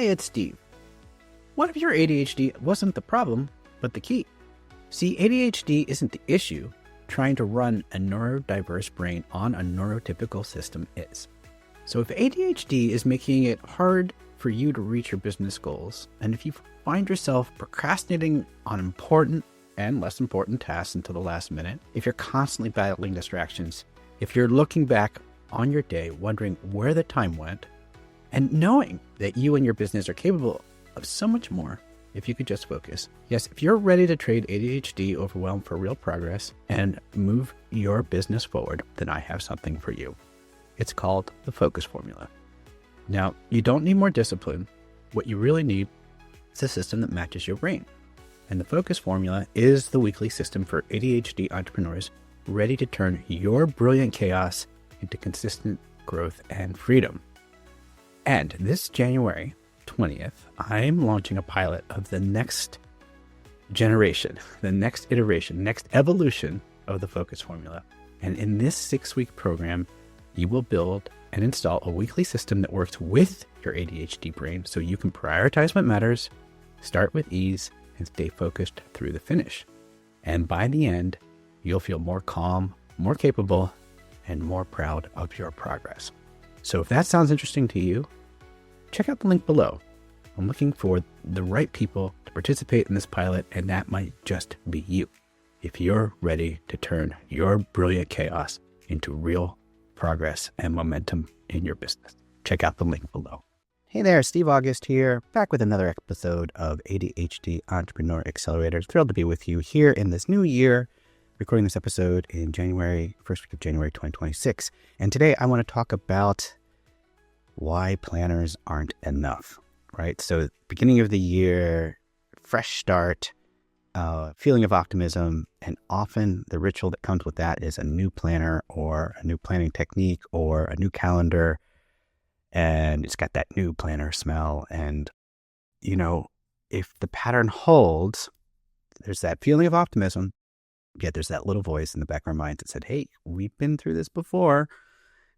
it's Steve. What if your ADHD wasn't the problem, but the key? See, ADHD isn't the issue. Trying to run a neurodiverse brain on a neurotypical system is. So if ADHD is making it hard for you to reach your business goals, and if you find yourself procrastinating on important and less important tasks until the last minute, if you're constantly battling distractions, if you're looking back on your day wondering where the time went, and knowing that you and your business are capable of so much more if you could just focus. Yes, if you're ready to trade ADHD overwhelm for real progress and move your business forward, then I have something for you. It's called the Focus Formula. Now, you don't need more discipline. What you really need is a system that matches your brain. And the Focus Formula is the weekly system for ADHD entrepreneurs ready to turn your brilliant chaos into consistent growth and freedom. And this January 20th, I'm launching a pilot of the next generation, the next iteration, next evolution of the Focus Formula. And in this 6-week program, you will build and install a weekly system that works with your ADHD brain so you can prioritize what matters, start with ease, and stay focused through the finish. And by the end, you'll feel more calm, more capable, and more proud of your progress. So if that sounds interesting to you, check out the link below. I'm looking for the right people to participate in this pilot, and that might just be you, if you're ready to turn your brilliant chaos into real progress and momentum in your business. Check out the link below. Hey there, Steve August here, back with another episode of ADHD Entrepreneur Accelerator. Thrilled to be with you here in this new year, recording this episode in first week of January 2026. And today I want to talk about why planners aren't enough, right? So beginning of the year, fresh start, feeling of optimism, and often the ritual that comes with that is a new planner or a new planning technique or a new calendar, and it's got that new planner smell. And, if the pattern holds, there's that feeling of optimism, yet there's that little voice in the back of our minds that said, hey, we've been through this before,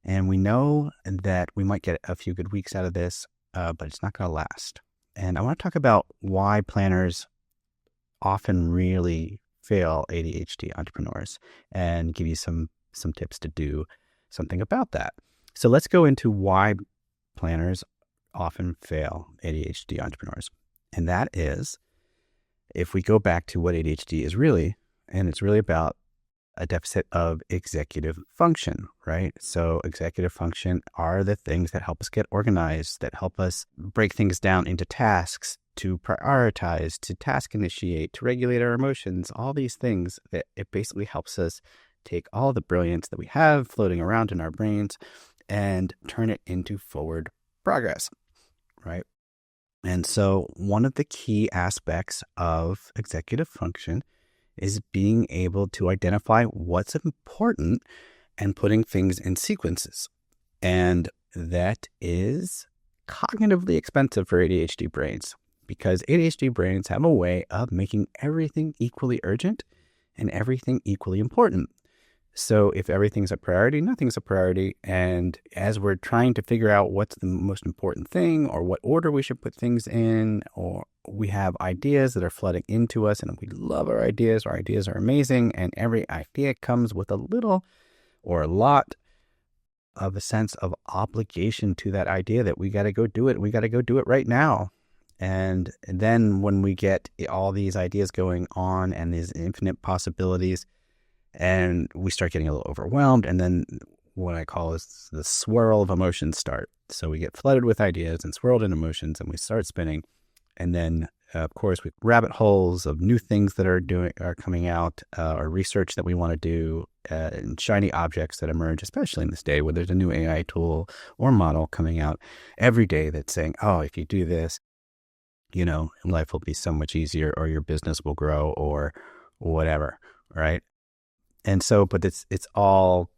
and we know that we might get a few good weeks out of this, but it's not going to last. And I want to talk about why planners often really fail ADHD entrepreneurs and give you some tips to do something about that. So let's go into why planners often fail ADHD entrepreneurs. And that is, if we go back to what ADHD is really, and it's really about a deficit of executive function, right? So executive function are the things that help us get organized, that help us break things down into tasks, to prioritize, to task initiate, to regulate our emotions, all these things that it basically helps us take all the brilliance that we have floating around in our brains and turn it into forward progress, right? And so one of the key aspects of executive function is being able to identify what's important and putting things in sequences. And that is cognitively expensive for ADHD brains, because ADHD brains have a way of making everything equally urgent and everything equally important. So if everything's a priority, nothing's a priority. And as we're trying to figure out what's the most important thing or what order we should put things in, or we have ideas that are flooding into us and we love our ideas are amazing. And every idea comes with a little or a lot of a sense of obligation to that idea that we got to go do it. We got to go do it right now. And then when we get all these ideas going on and these infinite possibilities, and we start getting a little overwhelmed, and then what I call is the swirl of emotions start. So we get flooded with ideas and swirled in emotions, and we start spinning. And then, of course, we rabbit holes of new things that are coming out, or research that we want to do, and shiny objects that emerge, especially in this day where there's a new AI tool or model coming out every day that's saying, oh, if you do this, life will be so much easier, or your business will grow, or whatever, right? And so, but it's all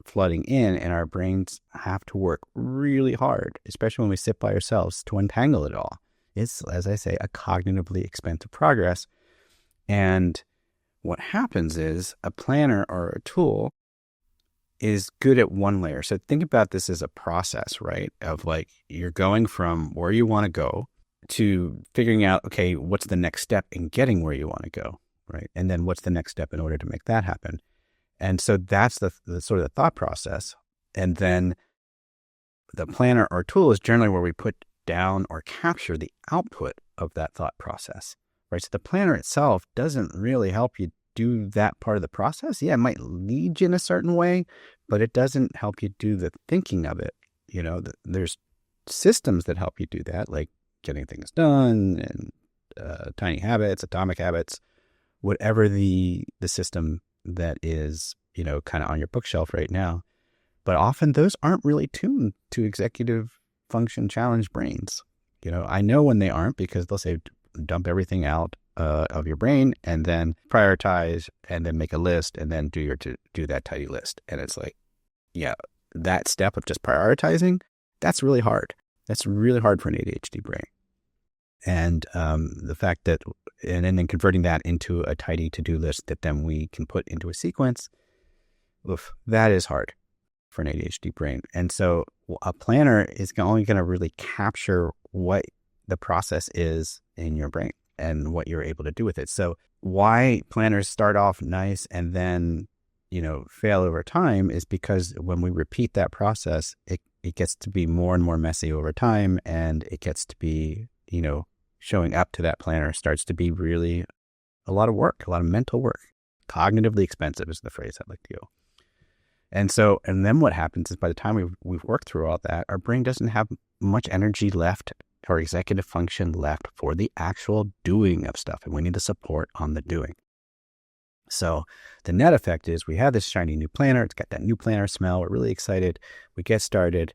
flooding in, and our brains have to work really hard, especially when we sit by ourselves, to untangle it all. It's, as I say, a cognitively expensive progress. And what happens is a planner or a tool is good at one layer. So think about this as a process, right? Of like, you're going from where you want to go to figuring out, okay, what's the next step in getting where you want to go, right? And then what's the next step in order to make that happen? And so that's the sort of the thought process. And then the planner or tool is generally where we put down or capture the output of that thought process, right? So the planner itself doesn't really help you do that part of the process. Yeah, it might lead you in a certain way, but it doesn't help you do the thinking of it. You know, there's systems that help you do that, like getting things done and tiny habits, atomic habits, whatever the system that is, you know, kind of on your bookshelf right now. But often those aren't really tuned to executive function challenge brains. You know, I know when they aren't, because they'll say dump everything out of your brain and then prioritize and then make a list and then do that tidy list. And it's like, yeah, that step of just prioritizing, that's really hard. That's really hard for an ADHD brain. And the fact that, and then converting that into a tidy to-do list that then we can put into a sequence, that is hard for an ADHD brain. And so a planner is only going to really capture what the process is in your brain and what you're able to do with it. So why planners start off nice and then, you know, fail over time is because when we repeat that process, it gets to be more and more messy over time, and it gets to be, you know, showing up to that planner starts to be really a lot of work, a lot of mental work. Cognitively expensive is the phrase I like to go. And so, and then what happens is by the time we've worked through all that, our brain doesn't have much energy left or executive function left for the actual doing of stuff. And we need the support on the doing. So the net effect is we have this shiny new planner. It's got that new planner smell. We're really excited. We get started.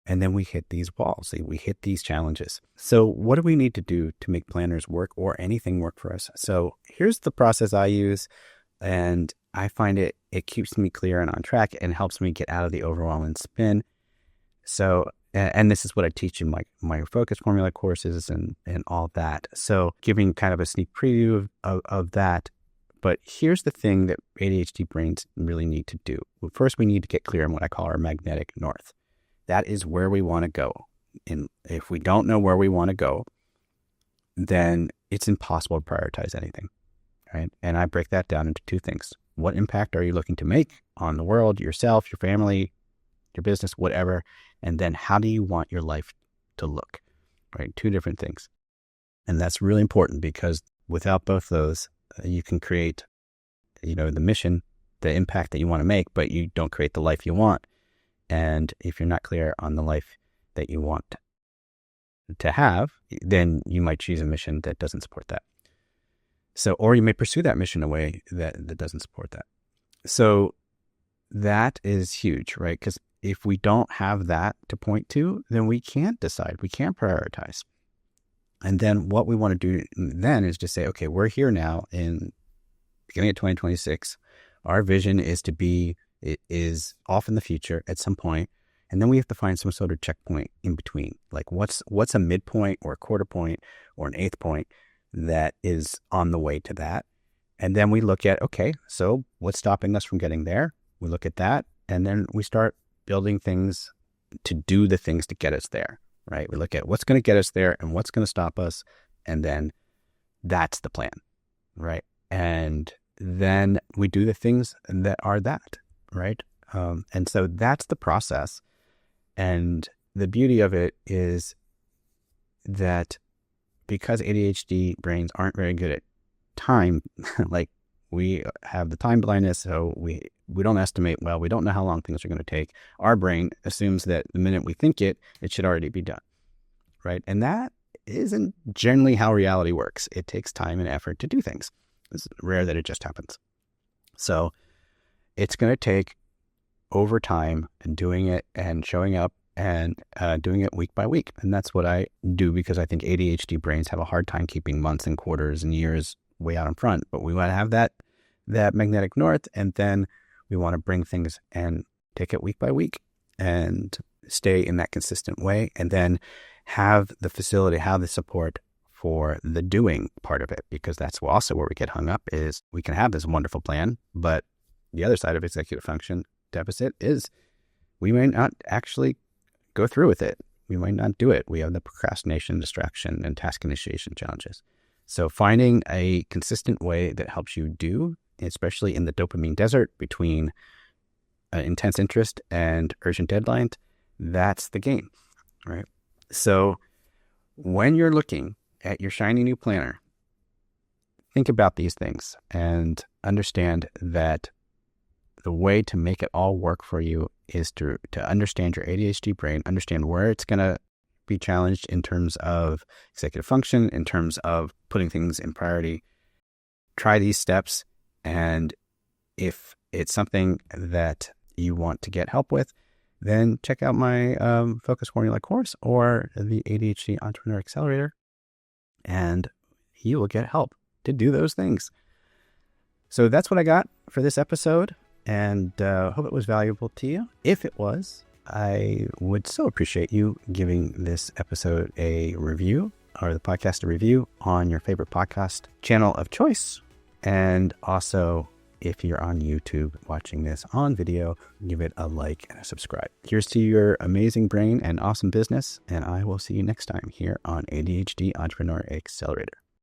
And then we hit these walls. We hit these challenges. So what do we need to do to make planners work or anything work for us? So here's the process I use. And I find it keeps me clear and on track and helps me get out of the overwhelm and spin. So, and this is what I teach in my focus formula courses and all that. So giving kind of a sneak preview of that. But here's the thing that ADHD brains really need to do. Well, first, we need to get clear on what I call our magnetic north. That is where we want to go. And if we don't know where we want to go, then it's impossible to prioritize anything, right? And I break that down into two things. What impact are you looking to make on the world, yourself, your family, your business, whatever? And then how do you want your life to look, right? Two different things. And that's really important because without both those, you can create, you know, the mission, the impact that you want to make, but you don't create the life you want. And if you're not clear on the life that you want to have, then you might choose a mission that doesn't support that. So, or you may pursue that mission in a way that doesn't support that. So that is huge, right? Because if we don't have that to point to, then we can't decide, we can't prioritize. And then what we want to do then is just say, okay, we're here now in beginning of 2026. Our vision is to be, it is off in the future at some point, and then we have to find some sort of checkpoint in between. Like what's a midpoint or a quarter point or an eighth point that is on the way to that. And then we look at, okay, so what's stopping us from getting there? We look at that, and then we start building things to do the things to get us there, right? We look at what's going to get us there and what's going to stop us. And then that's the plan, right? And then we do the things that are that. Right. And so that's the process. And the beauty of it is that because ADHD brains aren't very good at time, like we have the time blindness. So we don't estimate, well, we don't know how long things are going to take. Our brain assumes that the minute we think it should already be done. Right. And that isn't generally how reality works. It takes time and effort to do things. It's rare that it just happens. So it's going to take over time and doing it and showing up and doing it week by week. And that's what I do because I think ADHD brains have a hard time keeping months and quarters and years way out in front. But we want to have that magnetic north, and then we want to bring things and take it week by week and stay in that consistent way, and then have the facility, have the support for the doing part of it, because that's also where we get hung up is we can have this wonderful plan, but the other side of executive function deficit is we may not actually go through with it. We might not do it. We have the procrastination, distraction, and task initiation challenges. So finding a consistent way that helps you do, especially in the dopamine desert between intense interest and urgent deadlines, that's the game, right? So when you're looking at your shiny new planner, think about these things and understand that the way to make it all work for you is to understand your ADHD brain, understand where it's going to be challenged in terms of executive function, in terms of putting things in priority. Try these steps, and if it's something that you want to get help with, then check out my Focus Formula course or the ADHD Entrepreneur Accelerator, and you will get help to do those things. So that's what I got for this episode, and hope it was valuable to you. If it was, I would so appreciate you giving this episode a review, or the podcast a review, on your favorite podcast channel of choice. And also, if you're on YouTube watching this on video, give it a like and a subscribe. Here's to your amazing brain and awesome business, and I will see you next time here on ADHD Entrepreneur Accelerator.